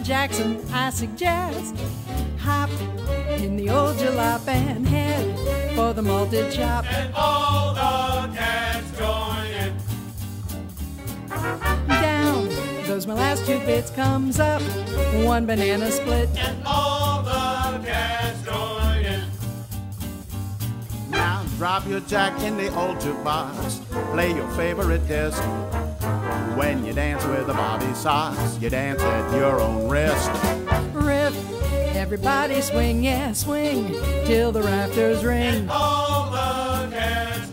Jackson, I suggest hop in the old jalop and head for the malted chop. And all the cats join in. Down goes my last 2 bits, comes up 1 banana split. And all the cats join in. Now drop your jack in the old jukebox, play your favorite disc. When you dance with the Bobby Sox, you dance at your own risk. Riff, everybody swing, yeah, swing till the rafters ring. And all the cats